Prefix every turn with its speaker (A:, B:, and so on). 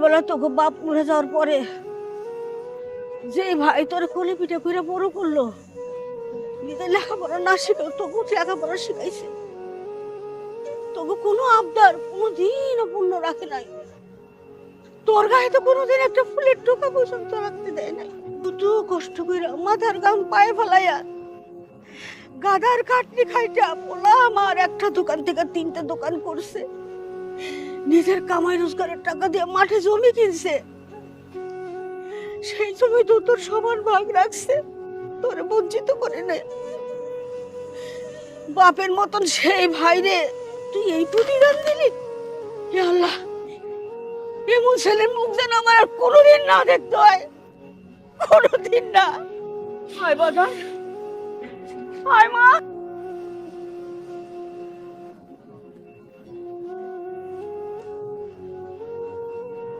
A: বলা তোকে বাপ মরে যাওয়ার পরে যে ভাই তোর কোলে পিঠে করে বড় করলো, নিজের লেখাপড়া না শিখেও তোকে লেখাপড়া শিখাইছে, তোকে কোনো আবদার কোনোদিনও পূর্ণ রাখে নাই। তোর গায়ে তো কোনোদিন একটা ফুলের টোকা পর্যন্ত রাখতে দেয় নাই। কত কষ্ট করে মাথার গাম পায়ে ফেলাইয়া গাদার কাটনি খাইটা পোলা আমার একটা দোকান থেকে 3টে দোকান করছে, নিজের কামাই রোজগারের টাকা দিয়ে মাঠে জমি কিনছে। সেই জমি তো তোর সমান ভাগ রাখছে, তোরে বঞ্চিত করে নাই। বাপের মতন সেই ভাইরে তুই এই প্রতিদান দিলি। হে আল্লাহ, এমন ছেলের মুখ যেন আমার আর কোনোদিন না দেখতে হয়, কোনোদিন না। আয় বাবা, আয় মা।